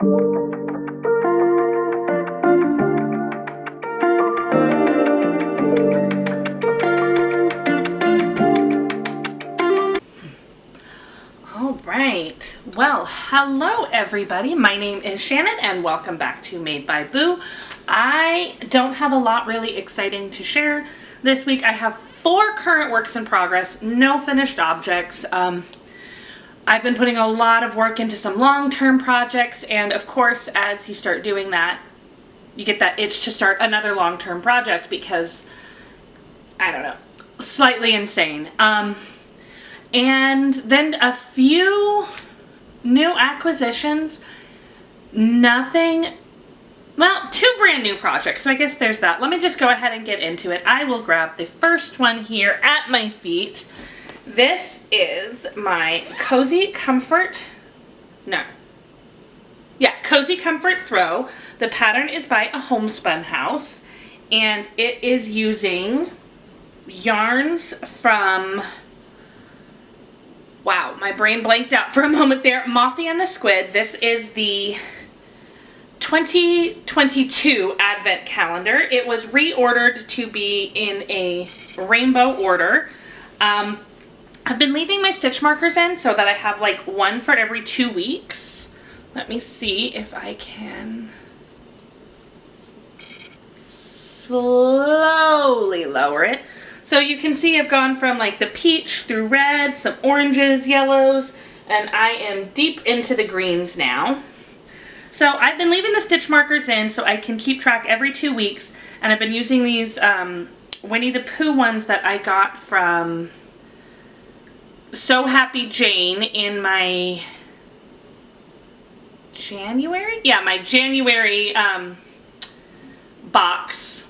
Alright, well, hello everybody. My name is Shannon and welcome back to Made by Boo. I don't have a lot really exciting to share this week. I have 4 current works in progress, no finished objects. I've been putting a lot of work into some long-term projects, and of course, as you start doing that, you get that itch to start another long-term project because, I don't know, slightly insane. And then a few new acquisitions, nothing, well, 2 brand new projects, so I guess there's that. Let me just go ahead and get into it. I will grab the first one here at my feet. This is my Cozy Comfort Throw. The pattern is by a homespun house, and it is using yarns from... Wow, my brain blanked out for a moment there. Mothy and The Squid. This is the 2022 Advent calendar. It was reordered to be in a rainbow order. I've been leaving my stitch markers in so that I have like one for every 2 weeks. Let me see if I can slowly lower it. So you can see I've gone from like the peach through red, some oranges, yellows, and I am deep into the greens now. So I've been leaving the stitch markers in so I can keep track every 2 weeks, and I've been using these Winnie the Pooh ones that I got from So Happy Jane in my January? Yeah, my January box.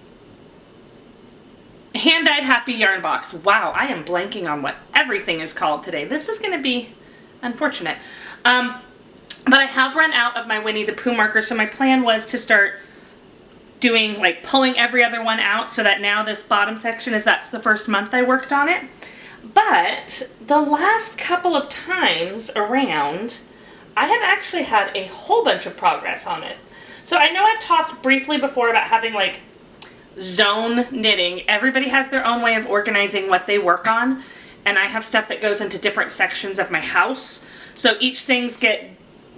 Hand-dyed Happy Yarn box. Wow, I am blanking on what everything is called today. This is going to be unfortunate. But I have run out of my Winnie the Pooh markers, so my plan was to start doing, like, pulling every other one out so that now this bottom section is, that's the first month I worked on it. But the last couple of times around, I have actually had a whole bunch of progress on it. So I know I've talked briefly before about having, like, zone knitting. Everybody has their own way of organizing what they work on, and I have stuff that goes into different sections of my house, so each things get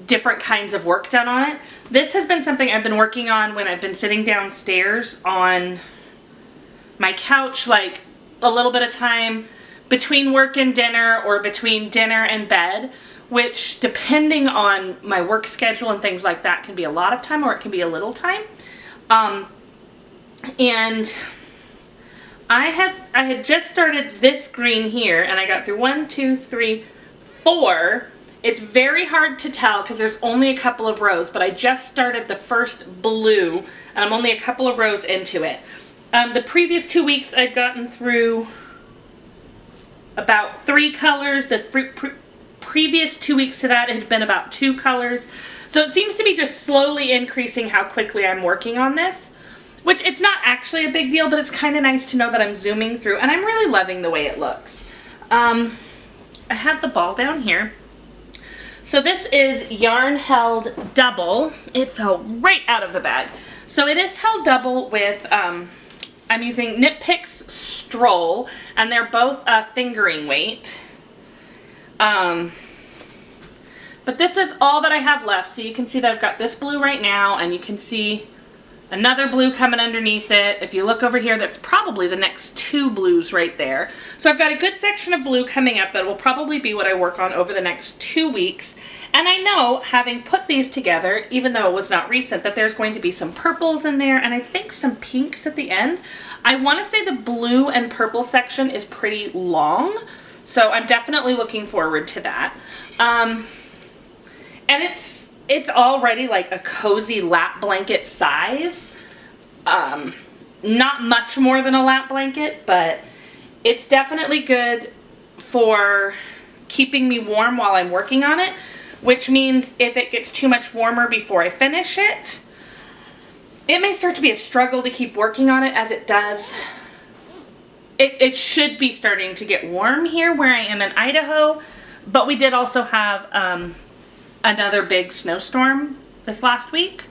different kinds of work done on it. This has been something I've been working on when I've been sitting downstairs on my couch, like a little bit of time between work and dinner or between dinner and bed, which depending on my work schedule and things like that can be a lot of time or it can be a little time. And I had just started this green here, and I got through 1, 2, 3, 4. It's very hard to tell because there's only a couple of rows, but I just started the first blue, and I'm only a couple of rows into it. The previous 2 weeks I'd gotten through about 3 colors. The previous 2 weeks to that it had been about 2 colors. So it seems to be just slowly increasing how quickly I'm working on this. Which, it's not actually a big deal, but it's kind of nice to know that I'm zooming through, and I'm really loving the way it looks. I have the ball down here. So this is Yarn Held Double. It fell right out of the bag. So it is held double with, I'm using Knit Picks Stroll, and they're both fingering weight. But this is all that I have left, so you can see that I've got this blue right now, and you can see another blue coming underneath it. If you look over here, that's probably the next 2 blues right there. So I've got a good section of blue coming up that will probably be what I work on over the next 2 weeks. And I know, having put these together, even though it was not recent, that there's going to be some purples in there and I think some pinks at the end. I want to say the blue and purple section is pretty long, so I'm definitely looking forward to that. And it's already like a cozy lap blanket size. Not much more than a lap blanket, but it's definitely good for keeping me warm while I'm working on it, which means if it gets too much warmer before I finish it, it may start to be a struggle to keep working on it as it does. It should be starting to get warm here where I am in Idaho, but we did also have another big snowstorm this last week.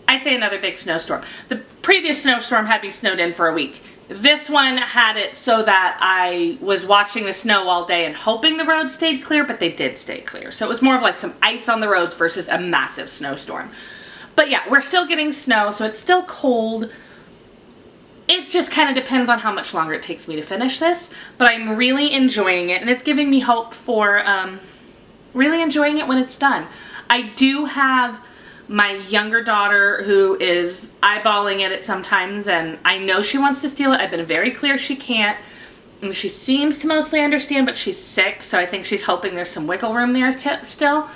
I say another big snowstorm. The previous snowstorm had me snowed in for a week. This one had it so that I was watching the snow all day and hoping the roads stayed clear, but they did stay clear. So it was more of like some ice on the roads versus a massive snowstorm. But yeah, we're still getting snow, so it's still cold. It just kind of depends on how much longer it takes me to finish this, but I'm really enjoying it, and it's giving me hope for really enjoying it when it's done. I do have my younger daughter who is eyeballing it sometimes, and I know she wants to steal it. I've been very clear she can't, and she seems to mostly understand, but she's 6, so I think she's hoping there's some wiggle room there still.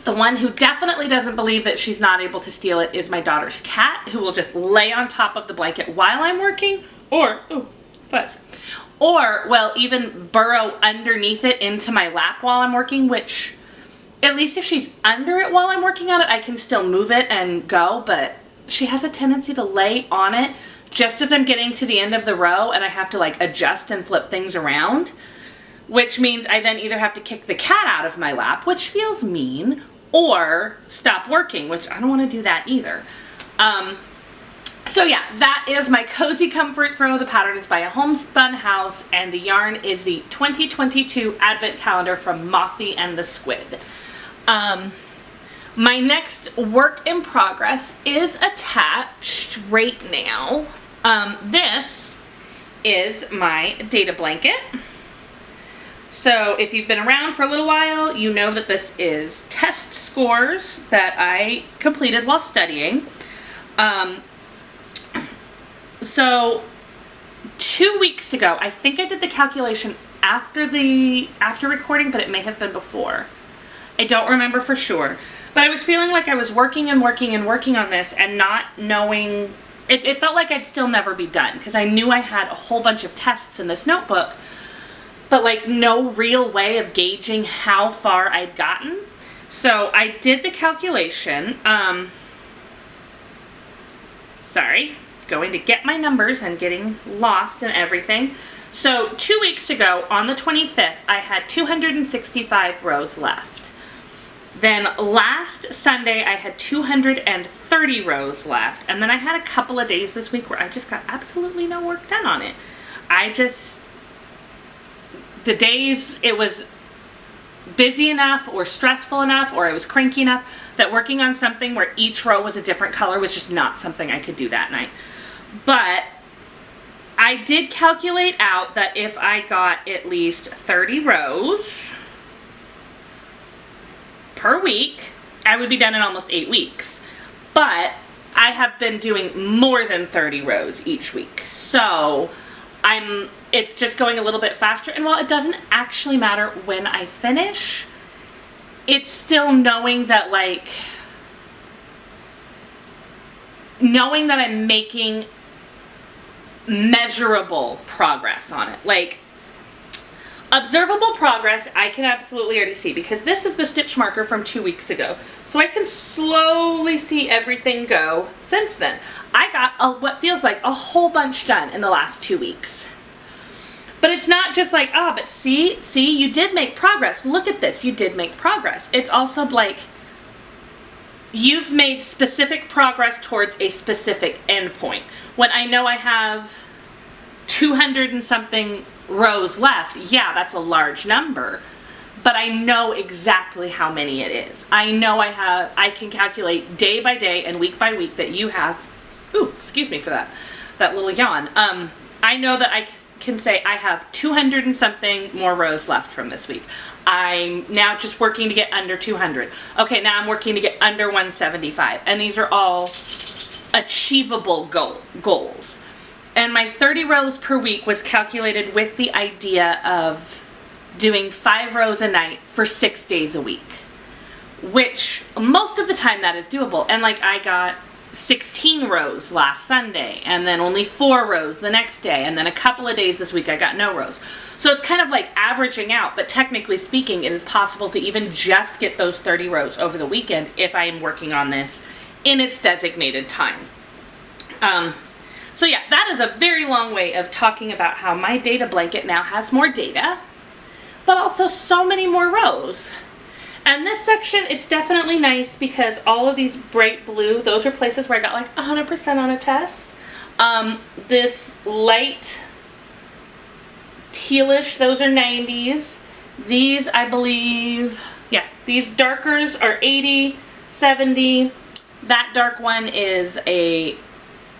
The one who definitely doesn't believe that she's not able to steal it is my daughter's cat, who will just lay on top of the blanket while I'm working, or, ooh, fuzz, or will even burrow underneath it into my lap while I'm working, which, at least if she's under it while I'm working on it, I can still move it and go, but she has a tendency to lay on it just as I'm getting to the end of the row, and I have to like adjust and flip things around, which means I then either have to kick the cat out of my lap, which feels mean, or stop working, which I don't want to do that either. So yeah, that is my cozy comfort throw. The pattern is by a homespun house, and the yarn is the 2022 advent calendar from Mothy and The Squid. My next work in progress is attached right now. This is my data blanket. So if you've been around for a little while, you know that this is test scores that I completed while studying. So 2 weeks ago, I think I did the calculation after recording, but it may have been before. I don't remember for sure. But I was feeling like I was working and working and working on this and not knowing, it felt like I'd still never be done, because I knew I had a whole bunch of tests in this notebook, but like no real way of gauging how far I'd gotten. So I did the calculation. Sorry, going to get my numbers and getting lost in everything. So 2 weeks ago, on the 25th, I had 265 rows left. Then last Sunday, I had 230 rows left. And then I had a couple of days this week where I just got absolutely no work done on it. The days it was busy enough or stressful enough or I was cranky enough that working on something where each row was a different color was just not something I could do that night. But I did calculate out that if I got at least 30 rows per week, I would be done in almost 8 weeks. But I have been doing more than 30 rows each week. So it's just going a little bit faster. And while it doesn't actually matter when I finish, it's still knowing that I'm making measurable progress on it. Like, observable progress, I can absolutely already see, because this is the stitch marker from 2 weeks ago. So I can slowly see everything go since then. I got what feels like a whole bunch done in the last 2 weeks. But it's not just like, but see, you did make progress. Look at this, you did make progress. It's also like, you've made specific progress towards a specific endpoint. When I know I have 200 and something rows left, yeah, that's a large number, but I know exactly how many it is. I know I can calculate day by day and week by week that you have, ooh, excuse me for that little yawn. I know that I can say I have 200 and something more rows left from this week. I'm now just working to get under 200. Okay, now I'm working to get under 175. And these are all achievable goals. And my 30 rows per week was calculated with the idea of doing 5 rows a night for 6 days a week, which most of the time that is doable. And like, I got 16 rows last Sunday, and then only 4 rows the next day, and then a couple of days this week I got no rows. So it's kind of like averaging out, but technically speaking, it is possible to even just get those 30 rows over the weekend if I am working on this in its designated time. So yeah, that is a very long way of talking about how my data blanket now has more data, but also so many more rows. And this section, it's definitely nice because all of these bright blue, those are places where I got like 100% on a test. This light tealish, those are 90s. These, I believe, yeah, these darkers are 80, 70. That dark one is a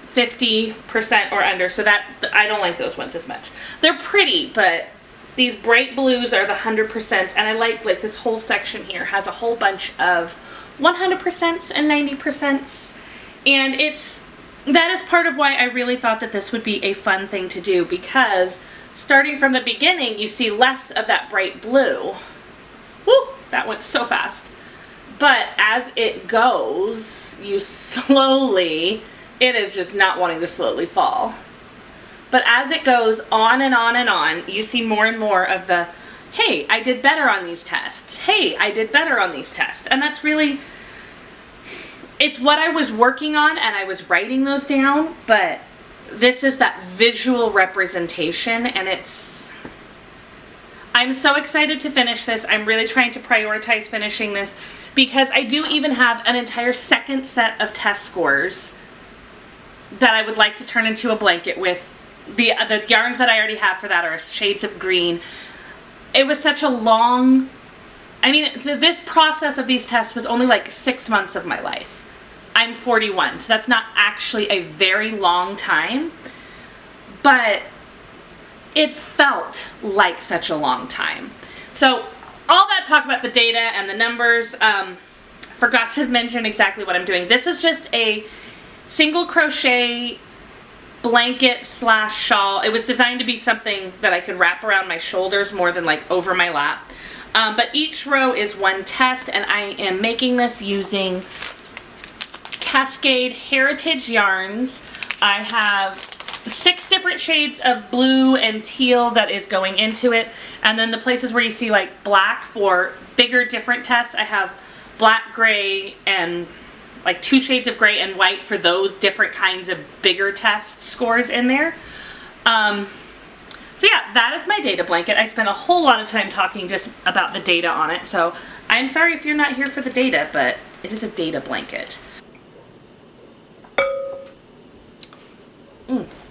50% or under, so that, I don't like those ones as much. They're pretty, but these bright blues are the 100%, and I like this whole section here has a whole bunch of 100% and 90%, and that is part of why I really thought that this would be a fun thing to do, because starting from the beginning, you see less of that bright blue. Woo, that went so fast. But as it goes, you slowly, it is just not wanting to slowly fall. But as it goes on and on and on, you see more and more of the, hey, I did better on these tests. Hey, I did better on these tests. And that's really, it's what I was working on, and I was writing those down, but this is that visual representation, and I'm so excited to finish this. I'm really trying to prioritize finishing this because I do even have an entire second set of test scores that I would like to turn into a blanket with. The yarns that I already have for that are shades of green. It was such a long, I mean, this process of these tests was only like 6 months of my life. I'm 41, so that's not actually a very long time, but it felt like such a long time. So all that talk about the data and the numbers, forgot to mention exactly what I'm doing. This is just a single crochet blanket slash shawl. It was designed to be something that I could wrap around my shoulders more than like over my lap. But each row is one test, and I am making this using Cascade Heritage yarns. I have 6 different shades of blue and teal that is going into it, and then the places where you see like black for bigger different tests, I have black, gray, and like 2 shades of gray and white for those different kinds of bigger test scores in there. So yeah, that is my data blanket. I spent a whole lot of time talking just about the data on it, so I'm sorry if you're not here for the data, but it is a data blanket.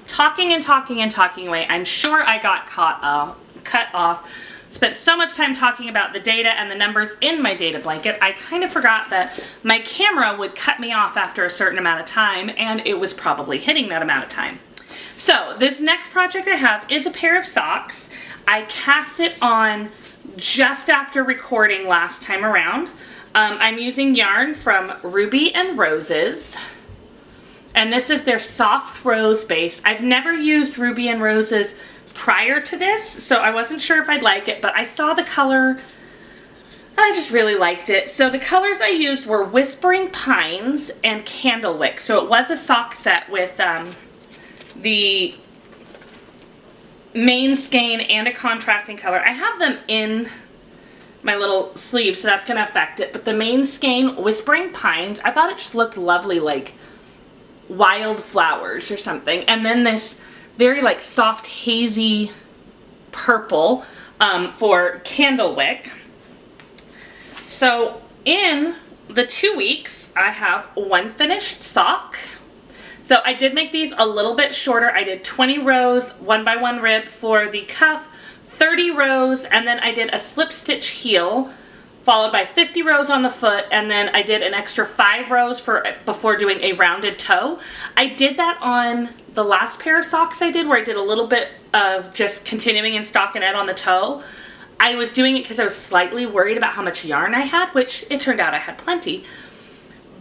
Talking and talking and talking away. I'm sure I got cut off. Spent so much time talking about the data and the numbers in my data blanket, I kind of forgot that my camera would cut me off after a certain amount of time, and it was probably hitting that amount of time. So this next project I have is a pair of socks. I cast it on just after recording last time around. I'm using yarn from Ruby and Roses. And this is their soft rose base. I've never used Ruby and Roses prior to this, so I wasn't sure if I'd like it, but I saw the color and I just really liked it. So the colors I used were Whispering Pines and Candlewick. So it was a sock set with the main skein and a contrasting color. I have them in my little sleeve, so that's going to affect it. But the main skein, Whispering Pines, I thought it just looked lovely, like wildflowers or something. And then this very like soft hazy purple for Candlewick. So in the 2 weeks I have one finished sock. So I did make these a little bit shorter. I did 20 rows 1x1 rib for the cuff, 30 rows, and then I did a slip stitch heel followed by 50 rows on the foot, and then I did an extra 5 rows before doing a rounded toe. I did that on the last pair of socks I did, where I did a little bit of just continuing in stockinette on the toe. I was doing it because I was slightly worried about how much yarn I had, which it turned out I had plenty.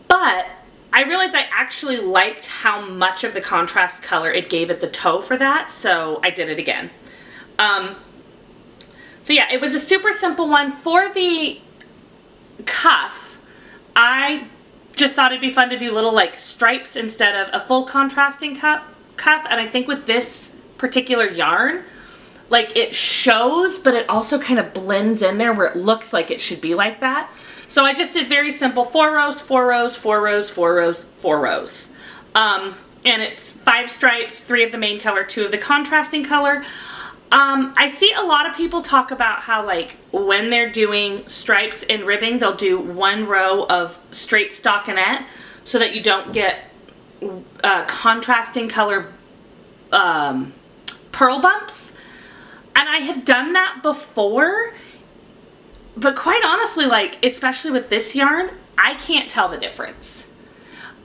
But I realized I actually liked how much of the contrast color it gave at the toe for that, so I did it again. So yeah, it was a super simple one. For the cuff, I just thought it'd be fun to do little like stripes instead of a full contrasting cuff, and I think with this particular yarn, like it shows, but it also kind of blends in there where it looks like it should be like that. So I just did very simple 4 rows, 4 rows, 4 rows, 4 rows, 4 rows. And it's 5 stripes, 3 of the main color, 2 of the contrasting color. I see a lot of people talk about how, like, when they're doing stripes and ribbing, they'll do one row of straight stockinette so that you don't get contrasting color pearl bumps. And I have done that before, but quite honestly, like, especially with this yarn, I can't tell the difference.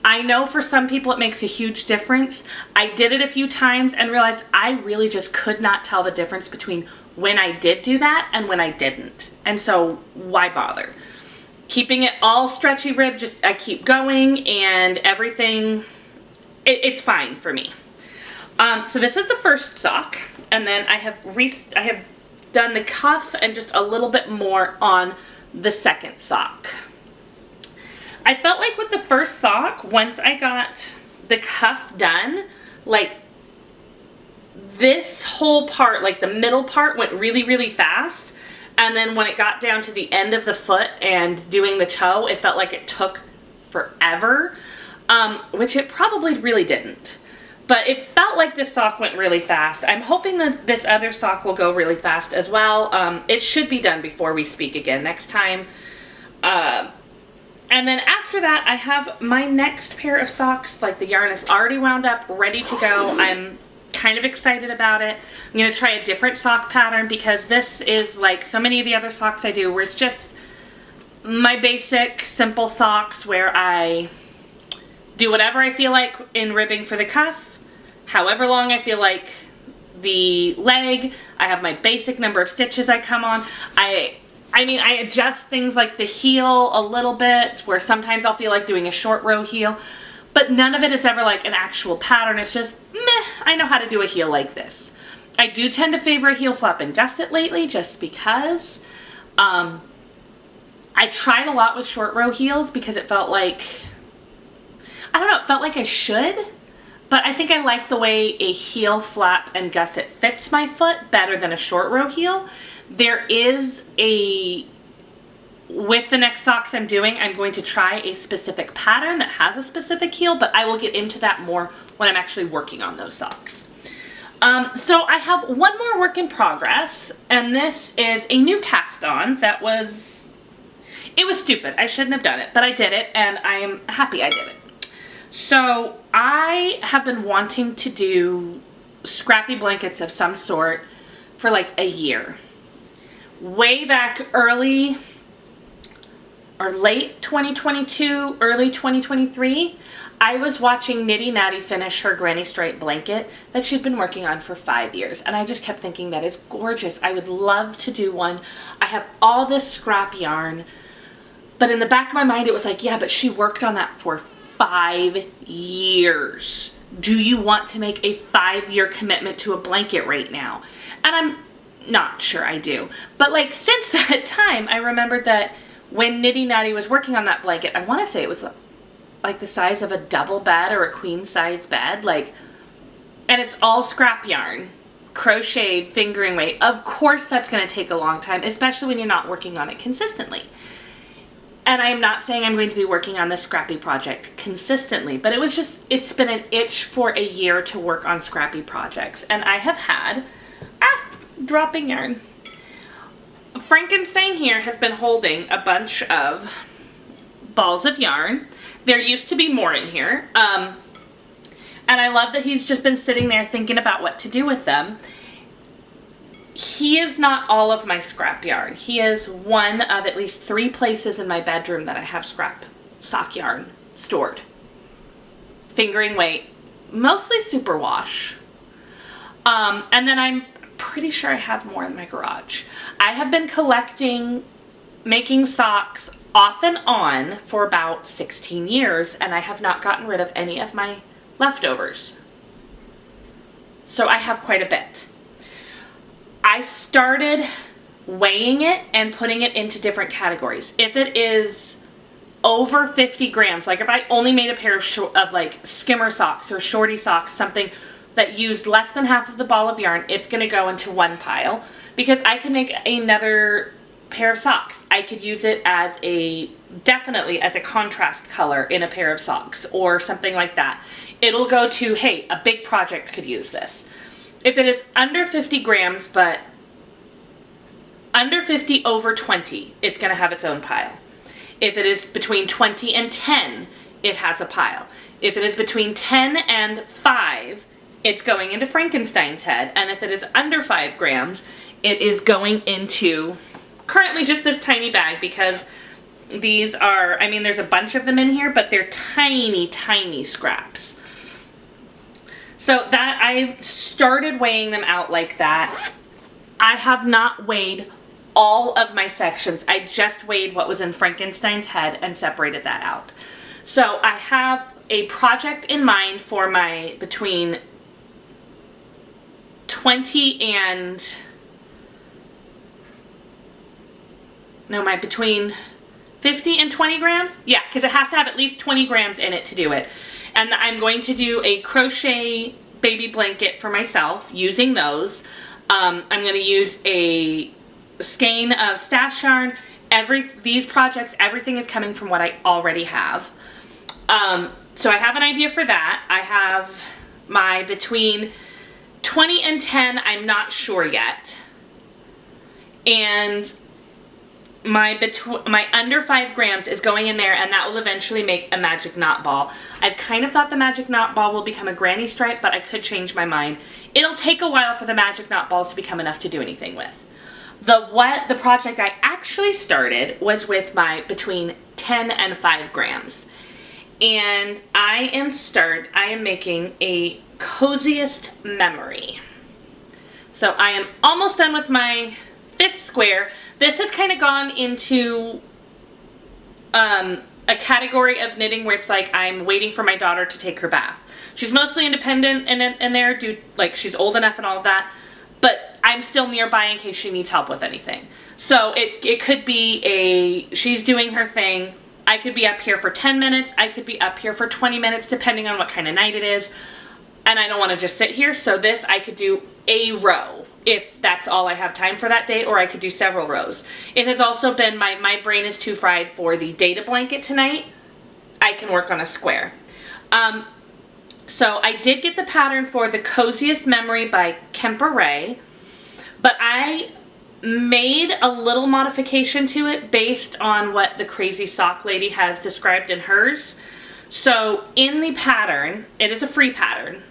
I know for some people it makes a huge difference. I did it a few times and realized I really just could not tell the difference between when I did do that and when I didn't. And so why bother? Keeping it all stretchy rib, just I keep going and everything, it's fine for me. So this is the first sock, and then I have done the cuff and just a little bit more on the second sock. I felt like with the first sock, once I got the cuff done, like this whole part, like the middle part went really, really fast. And then when it got down to the end of the foot and doing the toe, it felt like it took forever, which it probably really didn't. But it felt like this sock went really fast. I'm hoping that this other sock will go really fast as well. It should be done before we speak again next time. And then after that, I have my next pair of socks. Like, the yarn is already wound up, ready to go. I'm kind of excited about it. I'm going to try a different sock pattern because this is like so many of the other socks I do where it's just my basic, simple socks where I do whatever I feel like in ribbing for the cuff, however long I feel like the leg. I have my basic number of stitches I come on. I mean, I adjust things like the heel a little bit, where sometimes I'll feel like doing a short row heel, but none of it is ever like an actual pattern. It's just, meh, I know how to do a heel like this. I do tend to favor a heel flap and gusset lately, just because. I tried a lot with short row heels because it felt like, I don't know, it felt like I should, but I think I like the way a heel flap and gusset fits my foot better than a short row heel. There is with the next socks I'm doing, I'm going to try a specific pattern that has a specific heel, but I will get into that more when I'm actually working on those socks. So I have one more work in progress, and this is a new cast on that was stupid. I shouldn't have done it, but I did it, and I am happy I did it. So I have been wanting to do scrappy blankets of some sort for like a year. Way back early or late 2022, early 2023, I was watching Nitty Natty finish her granny stripe blanket that she'd been working on for 5 years. And I just kept thinking, that is gorgeous. I would love to do one. I have all this scrap yarn. But in the back of my mind, it was like, yeah, but she worked on that for 5 years. Do you want to make a 5-year commitment to a blanket right now? And I'm not sure I do. But like, since that time, I remembered that when Nitty Natty was working on that blanket, I want to say it was like the size of a double bed or a queen size bed, like, and it's all scrap yarn, crocheted, fingering weight. Of course that's going to take a long time, especially when you're not working on it consistently. And I'm not saying I'm going to be working on this scrappy project consistently, but it's been an itch for a year to work on scrappy projects. And I have had, dropping yarn. Frankenstein here has been holding a bunch of balls of yarn. There used to be more in here. And I love that he's just been sitting there thinking about what to do with them. He is not all of my scrap yarn. He is one of at least 3 places in my bedroom that I have scrap sock yarn stored. Fingering weight, mostly superwash. And then I'm pretty sure I have more in my garage. I have been making socks off and on for about 16 years, and I have not gotten rid of any of my leftovers. So I have quite a bit. I started weighing it and putting it into different categories. If it is over 50 grams, like if I only made a pair of like skimmer socks or shorty socks, something that used less than half of the ball of yarn, it's going to go into one pile, because I can make another pair of socks. I could use it as definitely as a contrast color in a pair of socks or something like that. It'll go to, hey, a big project could use this. if it is under 50 grams, but under 50 over 20, it's going to have its own pile. If it is between 20 and 10, it has a pile. If it is between 10 and 5, it's going into Frankenstein's head. And if it is under 5 grams, it is going into currently just this tiny bag, because these are, I mean, there's a bunch of them in here, but they're tiny, tiny scraps. So that, I started weighing them out like that. I have not weighed all of my sections. I just weighed what was in Frankenstein's head and separated that out. So I have a project in mind for my between 20 and, no, my between 50 and 20 grams? Yeah, because it has to have at least 20 grams in it to do it. And I'm going to do a crochet baby blanket for myself using those. I'm going to use a skein of stash yarn. These projects, everything is coming from what I already have. So I have an idea for that. I have my between 20 and 10, I'm not sure yet. And my under 5 grams is going in there, and that will eventually make a magic knot ball. I kind of thought the magic knot ball will become a granny stripe, but I could change my mind. It'll take a while for the magic knot balls to become enough to do anything with. The project I actually started was with my between 10 and 5 grams. And I am making a coziest memory. So I am almost done with my 5th square. This has kind of gone into a category of knitting where it's like I'm waiting for my daughter to take her bath. She's mostly independent in there, like she's old enough and all of that, but I'm still nearby in case she needs help with anything. So it could be she's doing her thing. I could be up here for 10 minutes. I could be up here for 20 minutes, depending on what kind of night it is. And I don't want to just sit here. So this, I could do a row if that's all I have time for that day, or I could do several rows. It has also been, my brain is too fried for the data blanket tonight. I can work on a square. So I did get the pattern for the Coziest Memory by Kemper Ray, but I made a little modification to it based on what the Crazy Sock Lady has described in hers. So in the pattern, it is a free pattern.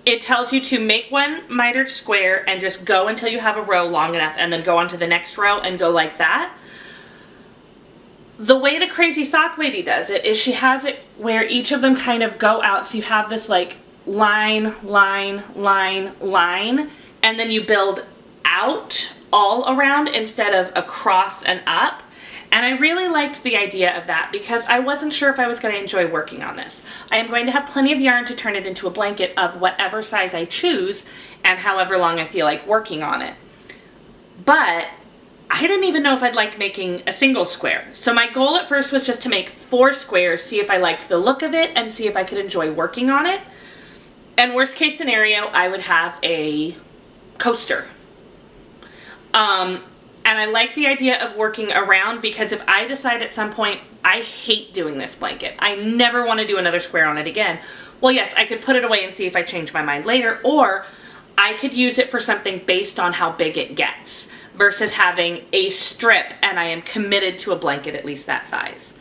It tells you to make one mitered square and just go until you have a row long enough, and then go on to the next row and go like that. The way the Crazy Sock Lady does it is she has it where each of them kind of go out, so you have this like line, line, line, line, and then you build out all around instead of across and up. And I really liked the idea of that because I wasn't sure if I was going to enjoy working on this. I am going to have plenty of yarn to turn it into a blanket of whatever size I choose and however long I feel like working on it. But I didn't even know if I'd like making a single square. So my goal at first was just to make 4 squares, see if I liked the look of it and see if I could enjoy working on it. And worst case scenario, I would have a coaster. And I like the idea of working around, because if I decide at some point, I hate doing this blanket, I never want to do another square on it again, well, yes, I could put it away and see if I change my mind later, or I could use it for something based on how big it gets, versus having a strip and I am committed to a blanket at least that size.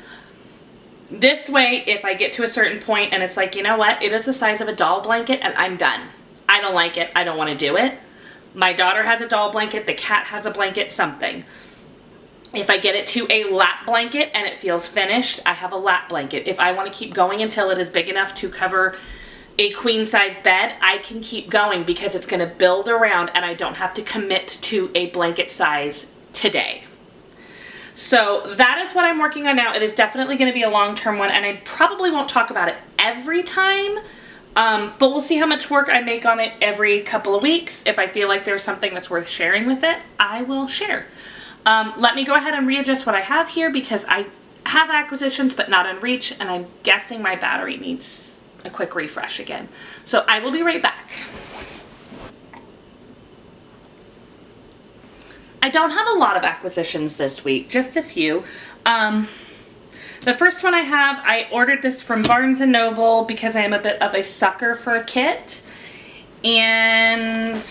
This way, if I get to a certain point and it's like, you know what, it is the size of a doll blanket and I'm done. I don't like it, I don't want to do it. My daughter has a doll blanket, the cat has a blanket, something. If I get it to a lap blanket and it feels finished, I have a lap blanket. If I want to keep going until it is big enough to cover a queen size bed, I can keep going because it's going to build around and I don't have to commit to a blanket size today. So that is what I'm working on now. It is definitely going to be a long-term one, and I probably won't talk about it every time. But we'll see how much work I make on it every couple of weeks. If I feel like there's something that's worth sharing with it, I will share. Let me go ahead and readjust what I have here because I have acquisitions but not in reach, and I'm guessing my battery needs a quick refresh again. So I will be right back. I don't have a lot of acquisitions this week, just a few. The first one I ordered this from Barnes & Noble because I am a bit of a sucker for a kit. And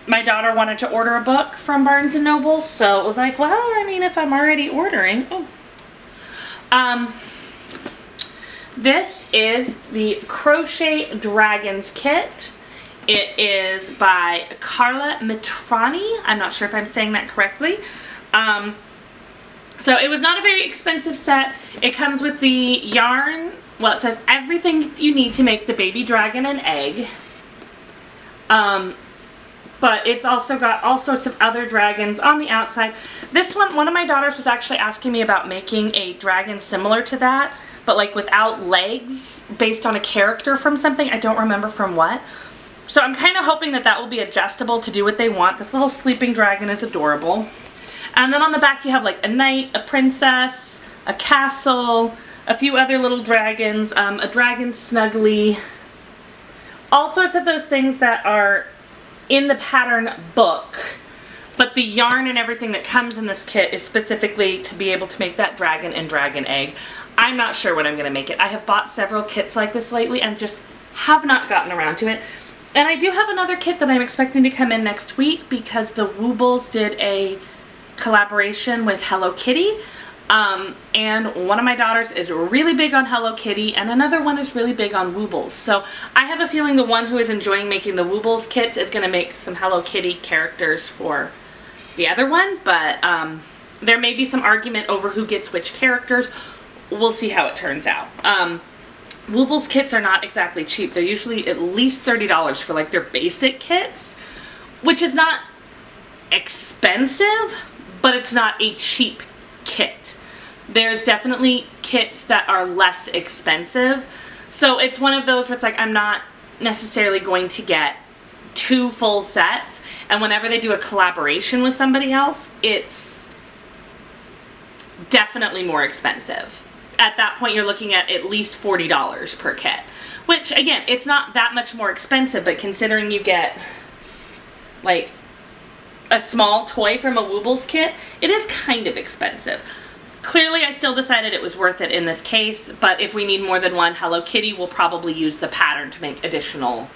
my daughter wanted to order a book from Barnes & Noble, so it was like, well, I mean, if I'm already ordering, this is the Crochet Dragons kit. It is by Carla Mitrani. I'm not sure if I'm saying that correctly. So it was not a very expensive set. It comes with the yarn. Well, it says everything you need to make the baby dragon and egg. But it's also got all sorts of other dragons on the outside. This one of my daughters was actually asking me about making a dragon similar to that, but like without legs, based on a character from something. I don't remember from what. So I'm kind of hoping that that will be adjustable to do what they want. This little sleeping dragon is adorable. And then on the back you have like a knight, a princess, a castle, a few other little dragons, a dragon snuggly, all sorts of those things that are in the pattern book. But the yarn and everything that comes in this kit is specifically to be able to make that dragon and dragon egg. I'm not sure when I'm going to make it. I have bought several kits like this lately and just have not gotten around to it. And I do have another kit that I'm expecting to come in next week because the Woobles did a collaboration with Hello Kitty. And one of my daughters is really big on Hello Kitty and another one is really big on Woobles. So I have a feeling the one who is enjoying making the Woobles kits is going to make some Hello Kitty characters for the other ones, but there may be some argument over who gets which characters. We'll see how it turns out. Woobles kits are not exactly cheap. They're usually at least $30 for like their basic kits, which is not expensive, but it's not a cheap kit. There's definitely kits that are less expensive. So it's one of those where it's like I'm not necessarily going to get 2 full sets, and whenever they do a collaboration with somebody else, it's definitely more expensive. At that point you're looking at least $40 per kit, which again, it's not that much more expensive, but considering you get like a small toy from a Woobles kit, it is kind of expensive. Clearly I still decided it was worth it in this case, but if we need more than one Hello Kitty, we'll probably use the pattern to make additional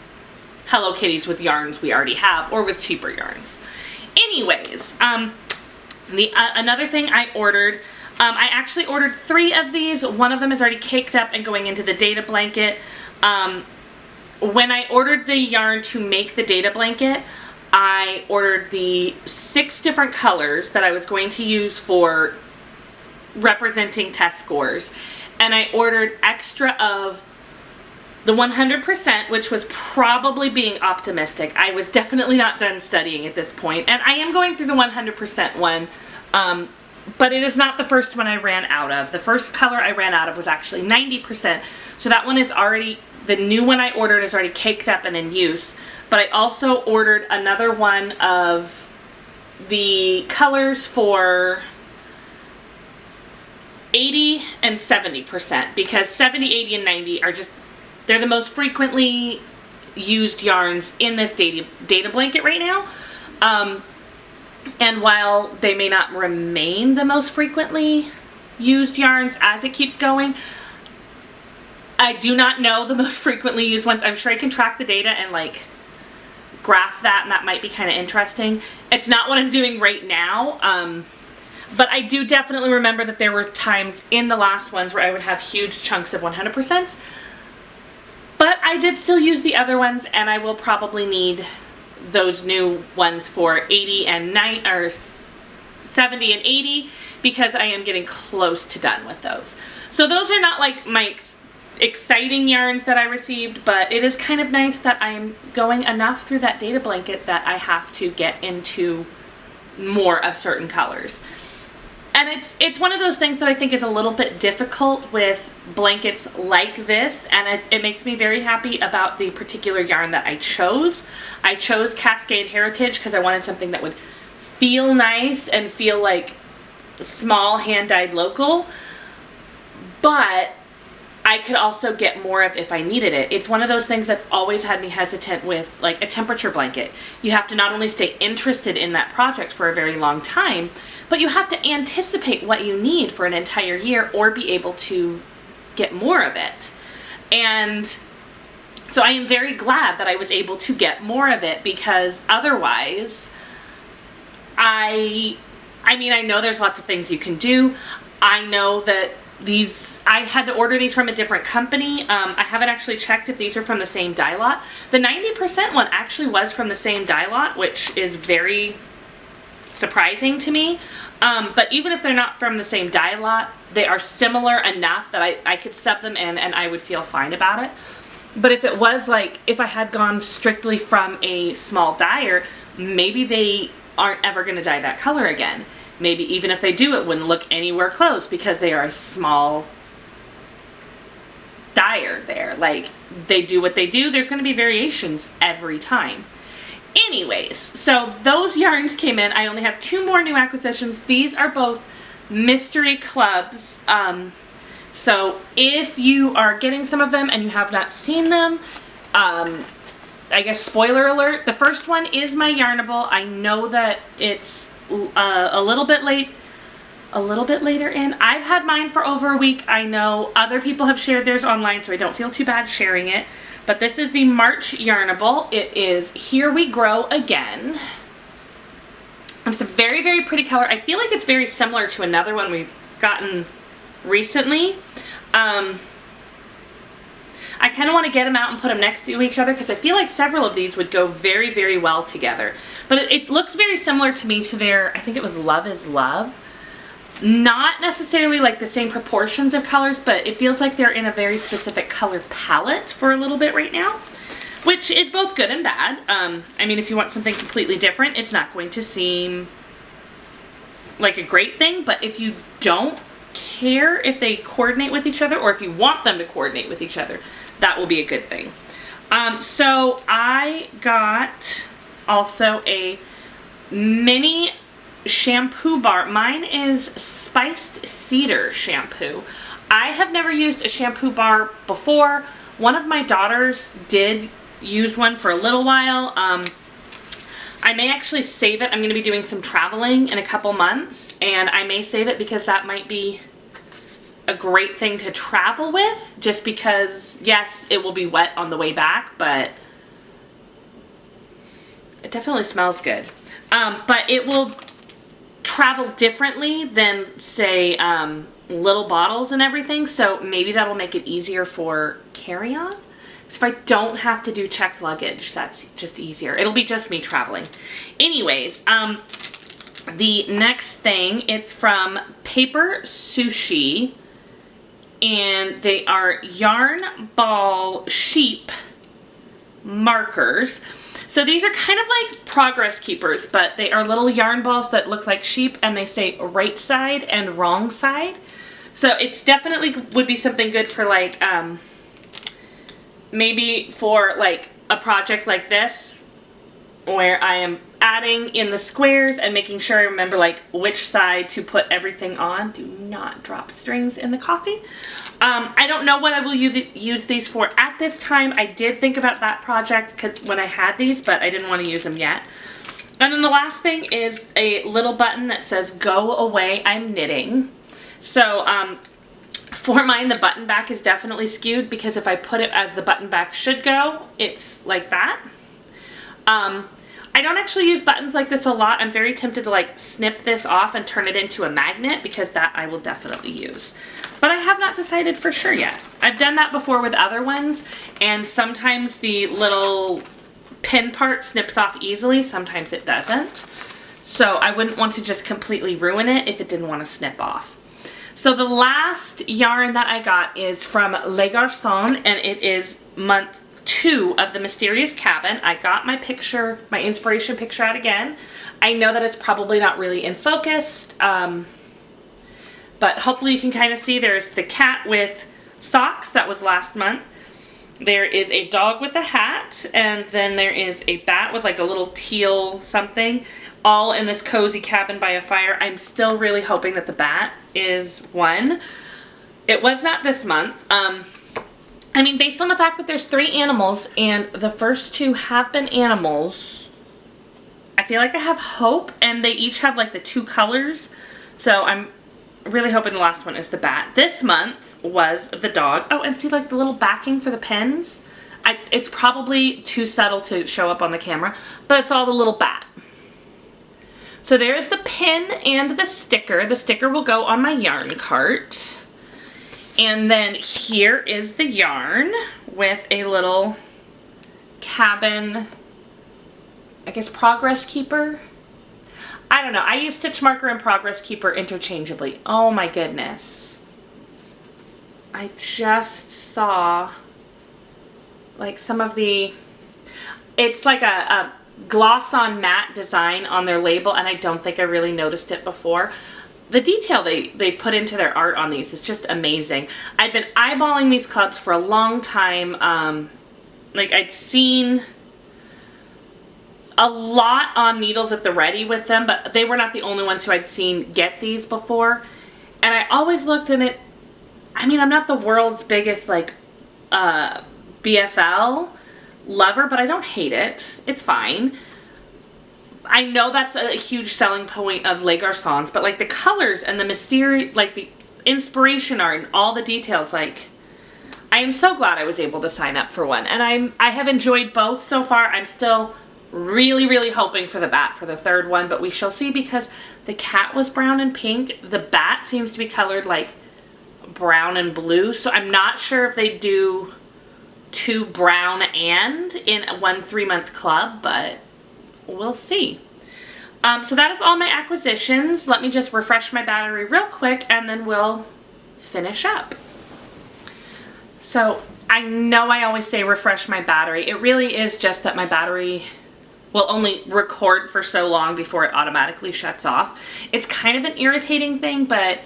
Hello Kitties with yarns we already have or with cheaper yarns. Anyways, another thing I ordered, I actually ordered 3 of these. One of them is already caked up and going into the data blanket. When I ordered the yarn to make the data blanket, I ordered the 6 different colors that I was going to use for representing test scores, and I ordered extra of the 100%, which was probably being optimistic. I was definitely not done studying at this point, and I am going through the 100% one, but it is not the first one I ran out of. The first color I ran out of was actually 90%, so that one is already, the new one I ordered is already caked up and in use, but I also ordered another one of the colors for 80 and 70%, because 70, 80, and 90 are just, they're the most frequently used yarns in this data blanket right now. And while they may not remain the most frequently used yarns as it keeps going, I do not know the most frequently used ones. I'm sure I can track the data and like graph that, and that might be kind of interesting. It's not what I'm doing right now, but I do definitely remember that there were times in the last ones where I would have huge chunks of 100%. But I did still use the other ones, and I will probably need those new ones for 80 and 90, or 70 and 80, because I am getting close to done with those. So those are not like my exciting yarns that I received, but it is kind of nice that I am going enough through that data blanket that I have to get into more of certain colors. And it's one of those things that I think is a little bit difficult with blankets like this, and it makes me very happy about the particular yarn that I chose. I chose Cascade Heritage because I wanted something that would feel nice and feel like small hand-dyed local, but I could also get more of if I needed it. It's one of those things that's always had me hesitant with like a temperature blanket. You have to not only stay interested in that project for a very long time, but you have to anticipate what you need for an entire year or be able to get more of it. And So I am very glad that I was able to get more of it, because otherwise, I mean, I know there's lots of things you can do. I know that I had to order these from a different company. I haven't actually checked if these are from the same dye lot. The 90% one actually was from the same dye lot, which is very surprising to me. But even if they're not from the same dye lot, they are similar enough that I could sub them in and I would feel fine about it. But if it was like, if I had gone strictly from a small dyer, maybe they aren't ever going to dye that color again. Maybe even if they do, it wouldn't look anywhere close because they are a small dyer there. Like, they do what they do. There's going to be variations every time. Anyways, so those yarns came in. I only have 2 more new acquisitions. These are both mystery clubs. So if you are getting some of them and you have not seen them, I guess spoiler alert, the first one is my Yarnable. I know that it's a little bit later in. I've had mine for over a week. I know other people have shared theirs online, so I don't feel too bad sharing it. But this is the March Yarnable. It is Here We Grow Again. It's a very, very pretty color. I feel like it's very similar to another one we've gotten recently. I kind of want to get them out and put them next to each other because I feel like several of these would go very, very well together. But it looks very similar to me to their, I think it was Love is Love. Not necessarily like the same proportions of colors, but it feels like they're in a very specific color palette for a little bit right now, which is both good and bad. I mean, if you want something completely different, it's not going to seem like a great thing, but if you don't care if they coordinate with each other, or if you want them to coordinate with each other, that will be a good thing. So I got also a mini shampoo bar. Mine is Spiced Cedar shampoo. I have never used a shampoo bar before. One of my daughters did use one for a little while. I may actually save it. I'm going to be doing some traveling in a couple months, and I may save it because that might be a great thing to travel with, just because, yes, it will be wet on the way back, but it definitely smells good. But it will travel differently than, say, little bottles and everything, so maybe that'll make it easier for carry-on. So if I don't have to do checked luggage, that's just easier. It'll be just me traveling. Anyways, the next thing, it's from Paper Sushi, and they are yarn ball sheep markers. So these are kind of like progress keepers, but they are little yarn balls that look like sheep, and they say right side and wrong side. So it's definitely would be something good for like, maybe for like a project like this, where I am adding in the squares and making sure I remember like which side to put everything on. Do not drop strings in the coffee. I don't know what I will use these for at this time. I did think about that project when I had these, but I didn't want to use them yet. And then the last thing is a little button that says "Go away, I'm knitting." So for mine, the button back is definitely skewed, because if I put it as the button back should go, it's like that. I don't actually use buttons like this a lot. I'm very tempted to like snip this off and turn it into a magnet, because that I will definitely use. But I have not decided for sure yet. I've done that before with other ones, and sometimes the little pin part snips off easily, sometimes it doesn't. So I wouldn't want to just completely ruin it if it didn't want to snip off. So the last yarn that I got is from Les Garçons, and it is month 2 of the Mysterious Cabin. I got my picture, my inspiration picture out again. I know that it's probably not really in focus, but hopefully you can kind of see there's the cat with socks. That was last month. There is a dog with a hat, and then there is a bat with like a little teal something, all in this cozy cabin by a fire. I'm still really hoping that the bat is one. It was not this month. I mean, based on the fact that there's 3 animals and the first 2 have been animals, I feel like I have hope, and they each have like the 2 colors. So I'm really hoping the last one is the bat. This month was the dog. Oh, and see like the little backing for the pens? It's probably too subtle to show up on the camera, but it's all the little bat. So there's the pin and the sticker. The sticker will go on my yarn cart. And then here is the yarn with a little cabin, I guess, progress keeper. I don't know. I use stitch marker and progress keeper interchangeably. Oh my goodness. I just saw like some of the, it's like a gloss on matte design on their label, and I don't think I really noticed it before. The detail they put into their art on these is just amazing. I've been eyeballing these clubs for a long time. Like I'd seen a lot on Needles at the Ready with them, but they were not the only ones who I'd seen get these before. And I always looked at it, I mean, I'm not the world's biggest like BFL lover, but I don't hate it. It's fine. I know that's a huge selling point of Les Garçons, but like the colors and the mysterious, like the inspiration art and all the details, like I am so glad I was able to sign up for one. And I have enjoyed both so far. I'm still really, really hoping for the bat for the third one, but we shall see, because the cat was brown and pink. The bat seems to be colored like brown and blue, so I'm not sure if they do 2 brown and in one 3-month club, but we'll see. So that is all my acquisitions. Let me just refresh my battery real quick and then we'll finish up. So I know I always say refresh my battery. It really is just that my battery will only record for so long before it automatically shuts off. It's kind of an irritating thing, but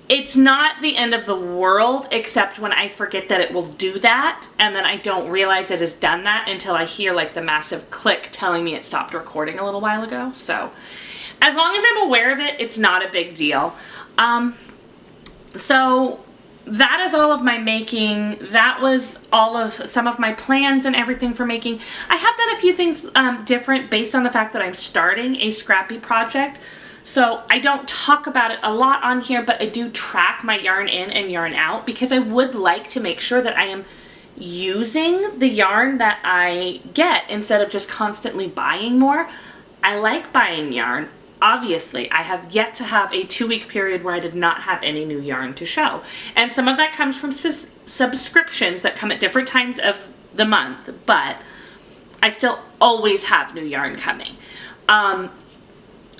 it's not the end of the world, except when I forget that it will do that, and then I don't realize it has done that until I hear like the massive click telling me it stopped recording a little while ago. So as long as I'm aware of it, it's not a big deal. So that is all of my making. That was all of some of my plans and everything for making. I have done a few things different based on the fact that I'm starting a scrappy project. So I don't talk about it a lot on here, but I do track my yarn in and yarn out, because I would like to make sure that I am using the yarn that I get instead of just constantly buying more. I like buying yarn. Obviously, I have yet to have a 2-week period where I did not have any new yarn to show. And some of that comes from subscriptions that come at different times of the month, but I still always have new yarn coming.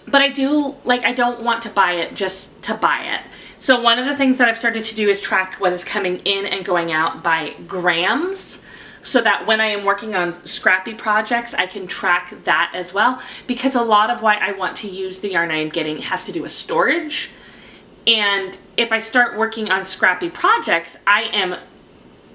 But I don't want to buy it just to buy it. So one of the things that I've started to do is track what is coming in and going out by grams, so that when I am working on scrappy projects, I can track that as well, because a lot of why I want to use the yarn I am getting has to do with storage. And if I start working on scrappy projects, I am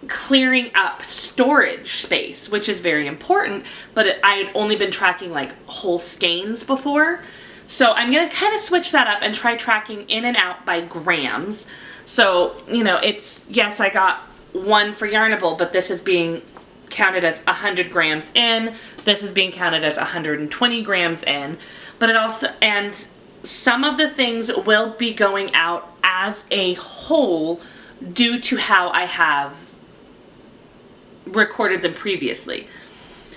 clearing up storage space, which is very important, but I had only been tracking like whole skeins before. So I'm going to kind of switch that up and try tracking in and out by grams. So, you know, it's, yes, I got one for Yarnable, but this is being counted as 100 grams in. This is being counted as 120 grams in. But it also, and some of the things will be going out as a whole due to how I have recorded them previously.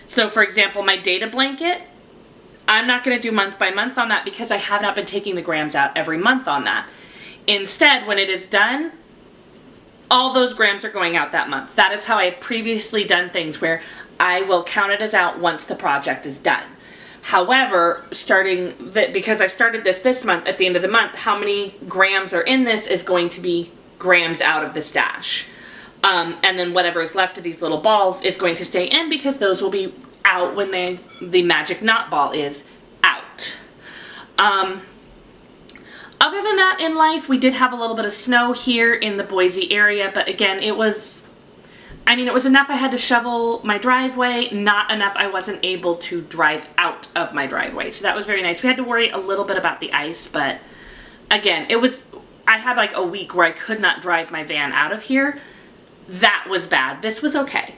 So for example, my data blanket, I'm not going to do month by month on that, because I have not been taking the grams out every month on that. Instead, when it is done, all those grams are going out that month. That is how I have previously done things, where I will count it as out once the project is done. However, because I started this month, at the end of the month, how many grams are in this is going to be grams out of the stash. And then whatever is left of these little balls is going to stay in, because those will be out when the magic knot ball is out. Other than that in life, we did have a little bit of snow here in the Boise area, but again, it was enough I had to shovel my driveway, not enough I wasn't able to drive out of my driveway. So that was very nice. We had to worry a little bit about the ice, but again, I had like a week where I could not drive my van out of here. That was bad. This was okay.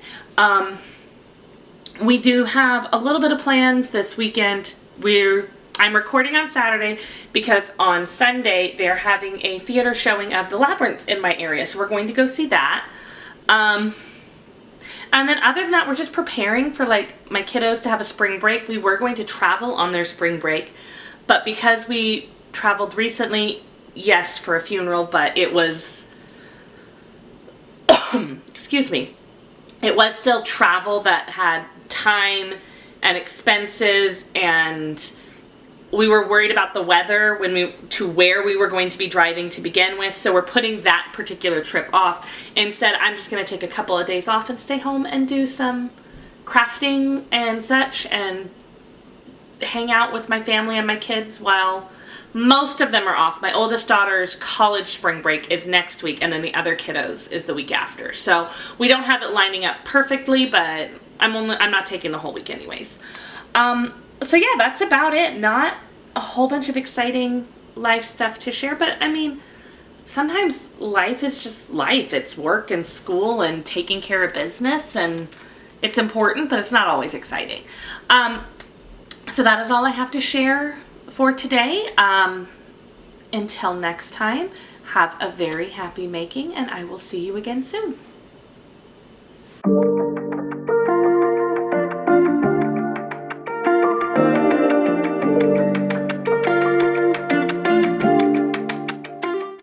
We do have a little bit of plans this weekend. I'm recording on Saturday because on Sunday they're having a theater showing of The Labyrinth in my area, so we're going to go see that. And then other than that, we're just preparing for like my kiddos to have a spring break. We were going to travel on their spring break, but because we traveled recently, yes, for a funeral, but it was, excuse me, it was still travel that had time and expenses, and we were worried about the weather where we were going to be driving to begin with, so we're putting that particular trip off. Instead, I'm just going to take a couple of days off and stay home and do some crafting and such, and hang out with my family and my kids while most of them are off. My oldest daughter's college spring break is next week, and then the other kiddos is the week after. So we don't have it lining up perfectly, but I'm not taking the whole week anyways. So yeah, that's about it. Not a whole bunch of exciting life stuff to share, but I mean, sometimes life is just life. It's work and school and taking care of business, and it's important, but it's not always exciting. So that is all I have to share for today. Until next time, have a very happy making, and I will see you again soon.